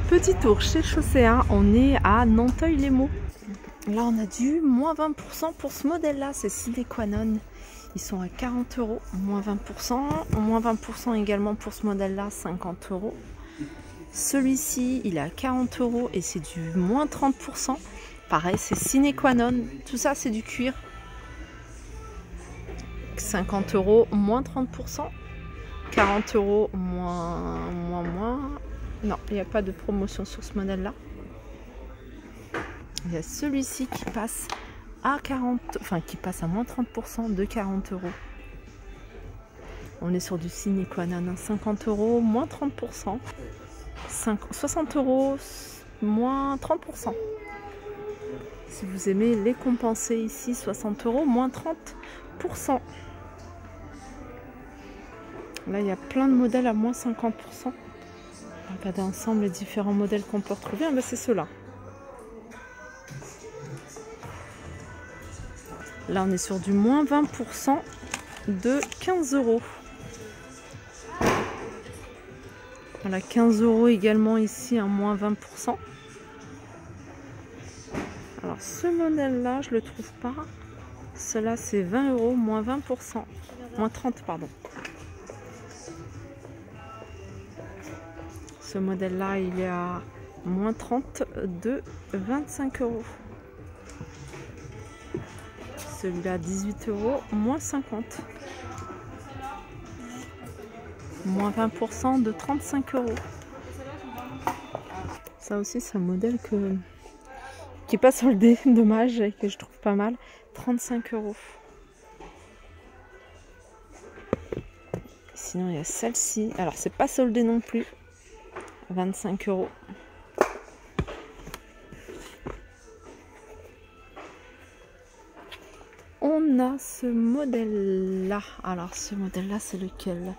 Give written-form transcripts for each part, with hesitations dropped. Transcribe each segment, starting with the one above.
Petit tour chez Chaussea, on est à Nanteuil-les-Maux. Là on a du moins 20% pour ce modèle là, c'est sine qua non. Ils sont à 40 €, moins 20%, moins 20% également pour ce modèle là, 50 €. Celui-ci il est à 40 € et c'est du moins 30%. Pareil, c'est sine qua non, tout ça c'est du cuir. 50 €, moins 30%. 40 € moins. Non, il n'y a pas de promotion sur ce modèle là. Il y a celui-ci qui passe à 40, enfin qui passe à moins 30% de 40 €. On est sur du sine qua non, 50 € moins 30%. 60 € moins 30%. Si vous aimez les compenser ici, 60 € moins 30%. Là, il y a plein de modèles à moins 50%. Regardez ensemble les différents modèles qu'on peut retrouver. Ben, c'est ceux-là. Là, on est sur du moins 20% de 15 €. Voilà, 15 € également ici, un moins 20%. Alors, ce modèle-là, je le trouve pas. Cela, c'est 20 €, moins 20%. Moins 30, pardon. Ce modèle-là, il est à moins 30 de 25 €. Celui-là, 18 €, moins 50. Moins 20% de 35 €. Ça aussi, c'est un modèle qui n'est pas soldé, dommage, et que je trouve pas mal. 35 €. Sinon, il y a celle-ci. Alors, c'est pas soldé non plus. 25 €. On a ce modèle-là. Alors, ce modèle-là, c'est lequel?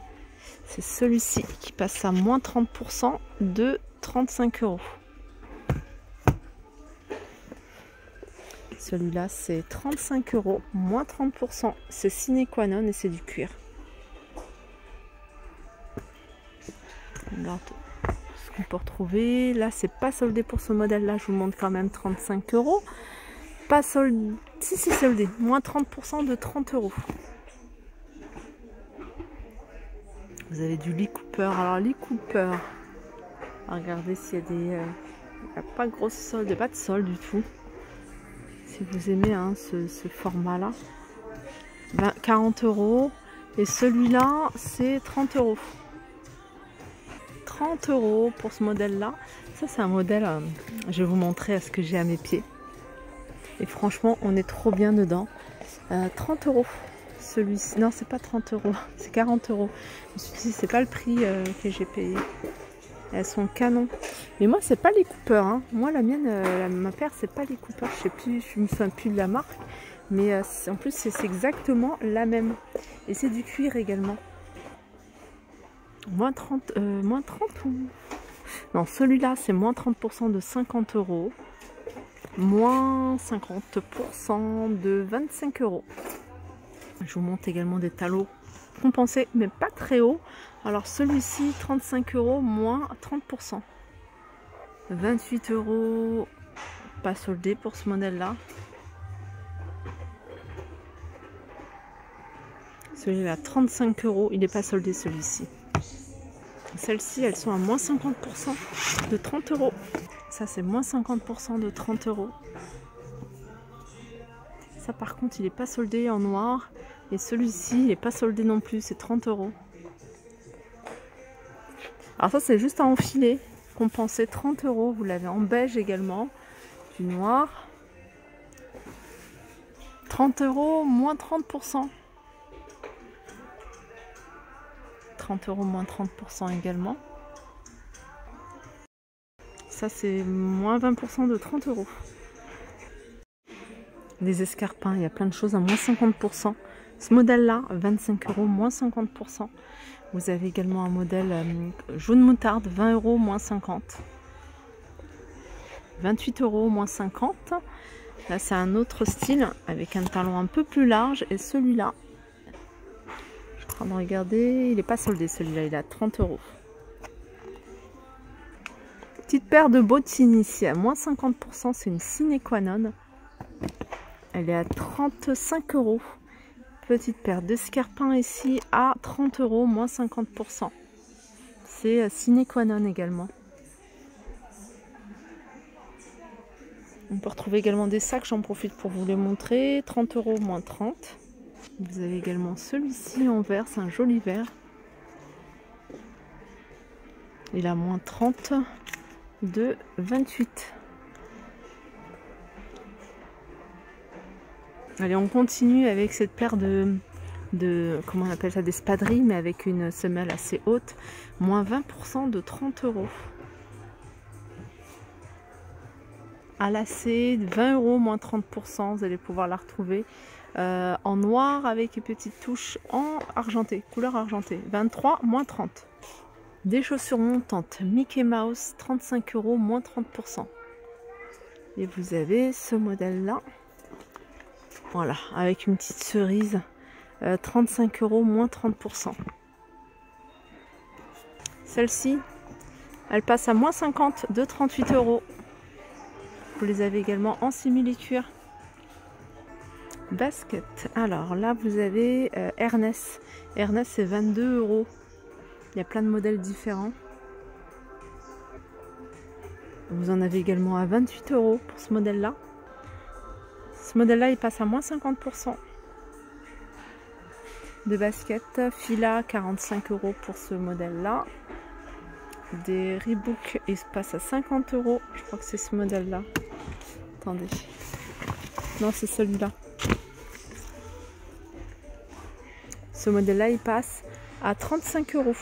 C'est celui-ci qui passe à moins 30% de 35 €. Celui-là, c'est 35 €, moins 30%. C'est sine qua non et c'est du cuir. Regarde ce qu'on peut retrouver. Là, c'est pas soldé pour ce modèle-là. Je vous montre quand même 35 €. Pas soldé. Si, c'est soldé. Moins 30% de 30 €. Vous avez du Lee Cooper. Alors, Lee Cooper. Regardez s'il y a des. Il n'y a pas de grosse solde, pas de solde du tout. Si vous aimez hein, ce format-là. 40 €. Et celui-là, c'est 30 €. 30 € pour ce modèle-là. Ça, c'est un modèle. Je vais vous montrer ce que j'ai à mes pieds. Et franchement, on est trop bien dedans. 30 €. Celui-ci, non, c'est pas 30 €, c'est 40 €. Je me suis dit, c'est pas le prix que j'ai payé. Elles sont canon. Mais moi, c'est pas les Cooper. Hein. Moi, la mienne, ma paire, c'est pas les Cooper. Je sais plus, je me souviens plus de la marque. Mais en plus, c'est exactement la même. Et c'est du cuir également. Moins 30 ou... Non, celui-là, c'est moins 30% de 50 €. Moins 50% de 25 €. Je vous montre également des talons compensés, mais pas très haut. Alors celui-ci, 35 €, moins 30%. 28 €, pas soldé pour ce modèle-là. Celui-là, 35 €, il n'est pas soldé celui-ci. Celles-ci, elles sont à moins 50% de 30 €. Ça, c'est moins 50% de 30 €. Ça, par contre, il n'est pas soldé en noir. Et celui-ci, il n'est pas soldé non plus, c'est 30 €. Alors ça, c'est juste à enfiler, compensé 30 €. Vous l'avez en beige également, du noir. 30 €, moins 30%. 30 € moins 30% également. Ça, c'est moins 20% de 30 €. Des escarpins, il y a plein de choses à moins 50%. Ce modèle-là, 25 €, moins 50%. Vous avez également un modèle jaune moutarde, 20 €, moins 50. 28 €, moins 50. Là, c'est un autre style avec un talon un peu plus large. Et celui-là, je suis en train de regarder, il n'est pas soldé celui-là, il est à 30 €. Petite paire de bottines ici à moins 50%, c'est une sine qua non. Elle est à 35 €. Petite paire d'escarpins ici à 30 €, moins 50%. C'est sine qua non également. On peut retrouver également des sacs, j'en profite pour vous les montrer. 30 €, moins 30. Vous avez également celui-ci en vert, c'est un joli vert. Il a moins 30 de 28. Allez, on continue avec cette paire de comment on appelle ça, d'espadrilles, mais avec une semelle assez haute. Moins 20% de 30 €. À lacet, 20 €, moins 30%. Vous allez pouvoir la retrouver en noir avec une petite touche en argenté, couleur argentée. 23, moins 30. Des chaussures montantes Mickey Mouse, 35 €, moins 30%. Et vous avez ce modèle-là. Voilà, avec une petite cerise, 35 €, moins 30%. Celle-ci, elle passe à moins 50 de 38 €. Vous les avez également en simili-cuir. Basket. Alors là, vous avez Ernest. Ernest, c'est 22 €. Il y a plein de modèles différents. Vous en avez également à 28 € pour ce modèle-là. Ce modèle-là, il passe à moins 50%. De basket. Fila, 45 € pour ce modèle-là. Des Reebok, il se passe à 50 €. Je crois que c'est ce modèle-là. Attendez. Non, c'est celui-là. Ce modèle-là, il passe à 35 €.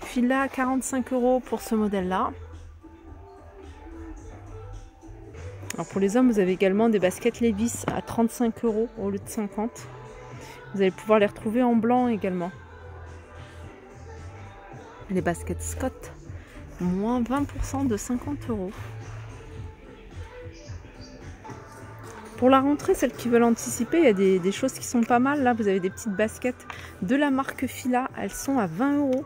Fila, 45 € pour ce modèle-là. Alors pour les hommes, vous avez également des baskets Levi's à 35 € au lieu de 50. Vous allez pouvoir les retrouver en blanc également. Les baskets Scott, moins 20% de 50 €. Pour la rentrée, celles qui veulent anticiper, il y a des choses qui sont pas mal. Là, vous avez des petites baskets de la marque Fila. Elles sont à 20 €.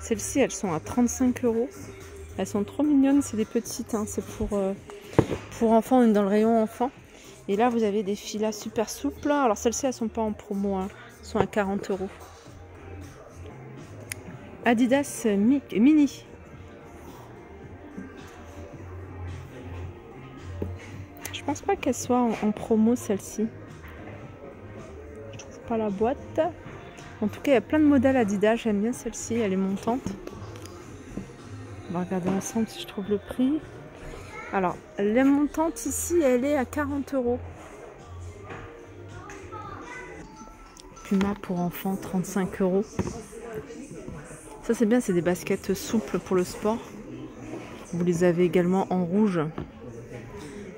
Celles-ci, elles sont à 35 €. Elles sont trop mignonnes. C'est des petites. Hein. C'est pour enfants. On est dans le rayon enfants. Et là, vous avez des Fila super souples. Alors, celles-ci, elles sont pas en promo. Hein. Elles sont à 40 €. Adidas Mini. Je pense pas qu'elle soit en promo celle-ci. Je trouve pas la boîte. En tout cas, il y a plein de modèles Adidas. J'aime bien celle-ci, elle est montante. On va regarder ensemble si je trouve le prix. Alors, la montante ici, elle est à 40 €. Puma pour enfants, 35 €. Ça c'est bien, c'est des baskets souples pour le sport. Vous les avez également en rouge.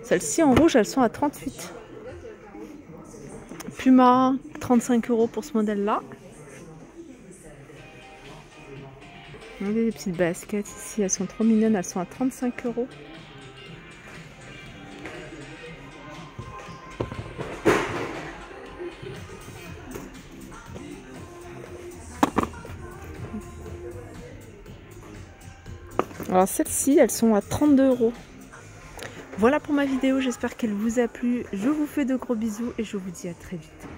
Celles-ci en rouge, elles sont à 38. Puma, 35 € pour ce modèle-là. Vous avez des petites baskets ici, elles sont trop mignonnes, elles sont à 35 €. Alors celles-ci, elles sont à 32 €. Voilà pour ma vidéo, j'espère qu'elle vous a plu. Je vous fais de gros bisous et je vous dis à très vite.